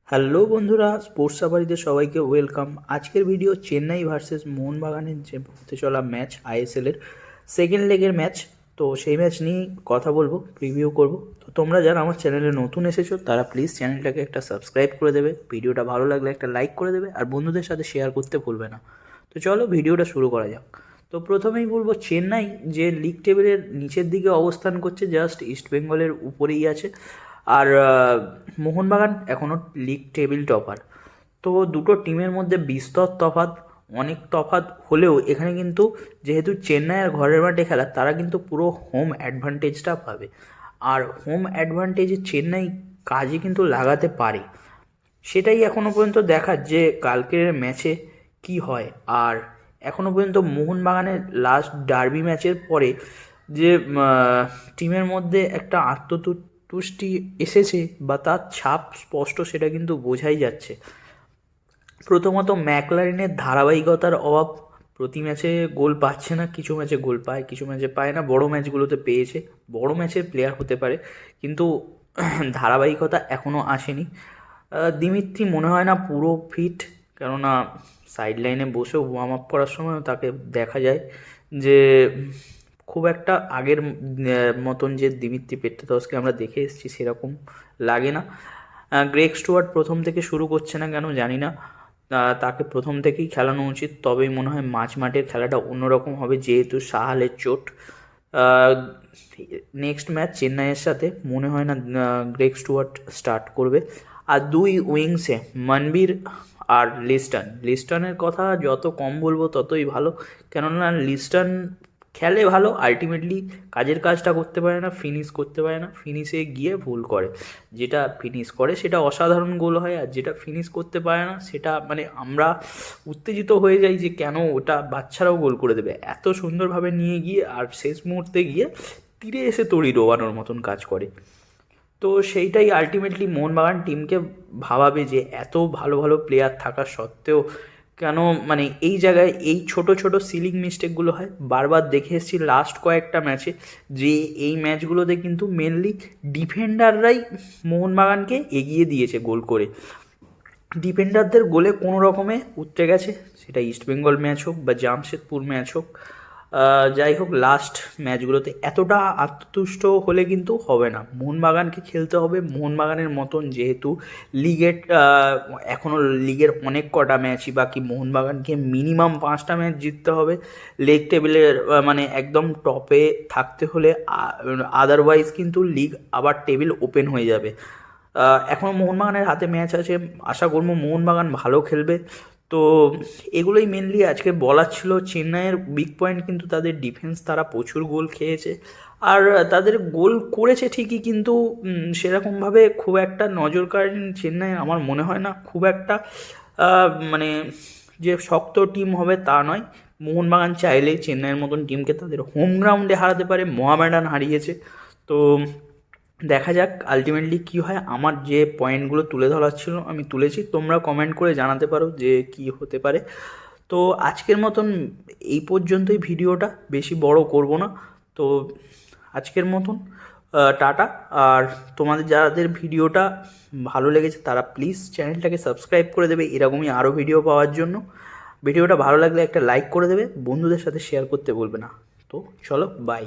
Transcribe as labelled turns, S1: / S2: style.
S1: Hello বন্ধুরা, sports সাফারিতে সবাইকে welcome. আজকের ভিডিও চেন্নাই ভার্সেস মোহনবাগানের যে হতে চলা ম্যাচ, আইএসএলের সেকেন্ড লেগের ম্যাচ। তো সেই ম্যাচ নিয়ে কথা বলবো, প্রিভিউ করব। তো তোমরা যারা আমার চ্যানেলে নতুন এসেছো তারা প্লিজ চ্যানেলটাকে একটা সাবস্ক্রাইব করে দেবে, ভিডিওটা ভালো লাগলে একটা লাইক করে দেবে, আর বন্ধুদের সাথে শেয়ার করতে ভুলবে না। তো চলো ভিডিওটা শুরু করা যাক। তো প্রথমেই বলবো, চেন্নাই যে লিগ টেবিলের নিচের দিকে অবস্থান করছে, জাস্ট ইস্টবেঙ্গলের উপরেই আছে। আর মোহনবাগান এখনও লিগ টেবিল টপার। তো দুটো টিমের মধ্যে বিস্তর তফাৎ, অনেক তফাৎ হলেও এখানে কিন্তু যেহেতু চেন্নাই আর ঘরের মাঠে খেলা, তারা কিন্তু পুরো হোম অ্যাডভান্টেজটা পাবে। আর হোম অ্যাডভান্টেজে চেন্নাই কাজে কিন্তু লাগাতে পারে, সেটাই এখনও পর্যন্ত দেখার যে কালকের ম্যাচে কি হয়। আর এখনও পর্যন্ত মোহনবাগানের লাস্ট ডার্বি ম্যাচের পরে যে টিমের মধ্যে একটা আত্মতুষ্টি এসেছে বা তার ছাপ স্পষ্ট, সেটা কিন্তু বোঝাই যাচ্ছে। প্রথমত ম্যাকলারিনের ধারাবাহিকতার অভাব, প্রতি ম্যাচে গোল পাচ্ছে না, কিছু ম্যাচে গোল পায়, কিছু ম্যাচে পায় না। বড় ম্যাচগুলোতে পেয়েছে, বড় ম্যাচের প্লেয়ার হতে পারে, কিন্তু ধারাবাহিকতা এখনও আসেনি। দিমিত্রি মনে হয় না পুরো ফিট, কেননা সাইড লাইনে বসেও ওয়ার্ম আপ করার সময় তাকে দেখা যায় যে খুব একটা আগের মতন যে দিমিত্রি পেট্রাতসকে আমরা দেখে এসেছি সেরকম লাগে না। গ্রেগ স্টুয়ার্ট প্রথম থেকে শুরু করছে না কেন জানি না, তাকে প্রথম থেকেই খেলানো উচিত, তবেই মনে হয় মাঝ মাঠের খেলাটা অন্যরকম হবে, যেহেতু সাহালের চোট। নেক্সট ম্যাচ চেন্নাইয়ের সাথে মনে হয় না গ্রেগ স্টুয়ার্ট স্টার্ট করবে। আর দুই উইংসে মনবীর আর লিস্টনের কথা যত কম বলবো ততই ভালো, কেননা লিস্টন খেলে ভালো, আলটিমেটলি কাজের কাজটা করতে পারে না, ফিনিশ করতে পারে না, ফিনিশে গিয়ে ভুল করে। যেটা ফিনিশ করে সেটা অসাধারণ গোল হয়, আর যেটা ফিনিশ করতে পারে না সেটা মানে আমরা উত্তেজিত হয়ে যাই যে কেন ওটা বাচ্চারাও গোল করে দেবে, এত সুন্দরভাবে নিয়ে গিয়ে আর শেষ মুহূর্তে গিয়ে তীরে এসে তড়ি ডোবানোর মতন কাজ করে। তো সেইটাই আলটিমেটলি মোহনবাগান টিমকে ভাবাবে যে এত ভালো ভালো প্লেয়ার থাকা সত্ত্বেও কেন মানে এই জায়গায় এই ছোট ছোট সিলিং মিস্টেকগুলো হয়। বারবার দেখে এসেছি লাস্ট কয়েকটা ম্যাচে যে এই ম্যাচগুলোতে কিন্তু মেনলি ডিফেন্ডাররাই মোহনবাগানকে এগিয়ে দিয়েছে গোল করে। ডিফেন্ডারদের গোলে কোনো রকমে উতরে গেছে, সেটা ইস্টবেঙ্গল ম্যাচ হোক বা জামশেদপুর ম্যাচ হোক। যাই হোক, লাস্ট ম্যাচগুলোতে এতটা আত্মতুষ্ট হলে কিন্তু হবে না, মোহনবাগানকে খেলতে হবে মোহনবাগানের মতন। যেহেতু লিগের এখনও লিগের অনেক কটা ম্যাচই বাকি, মোহনবাগানকে মিনিমাম 5টা ম্যাচ জিততে হবে লেগ টেবিলের মানে একদম টপে থাকতে হলে। আদারওয়াইজ কিন্তু লিগ আবার টেবিল ওপেন হয়ে যাবে। এখনও মোহনবাগানের হাতে ম্যাচ আছে, আশা করবো মোহনবাগান ভালো খেলবে। তো এগুলোই মেনলি আজকে বলার ছিল। চেন্নাইয়ের উইক পয়েন্ট কিন্তু তাদের ডিফেন্স, তারা প্রচুর গোল খেয়েছে আর তাদের গোল করেছে ঠিকই, কিন্তু সেরকমভাবে খুব একটা নজর কাড়েনি চেন্নাই। আমার মনে হয় না খুব একটা মানে যে শক্ত টিম হবে তা নয়। মোহনবাগান চাইলেই চেন্নাইয়ের মতন টিমকে তাদের হোম গ্রাউন্ডে হারাতে পারে, মোহামেডান হারিয়েছে। তো দেখা যাক আলটিমেটলি কী হয়। আমার যে পয়েন্টগুলো তুলে ধরার ছিল আমি তুলেছি, তোমরা কমেন্ট করে জানাতে পারো যে কি হতে পারে। তো আজকের মতন এই পর্যন্তই, ভিডিওটা বেশি বড় করব না। তো আজকের মতন টাটা। আর তোমাদের যাদের ভিডিওটা ভালো লেগেছে তারা প্লিজ চ্যানেলটাকে সাবস্ক্রাইব করে দেবে এরকমই আরও ভিডিও পাওয়ার জন্য। ভিডিওটা ভালো লাগলে একটা লাইক করে দেবে, বন্ধুদের সাথে শেয়ার করতে বলবে না। তো চলো, বাই।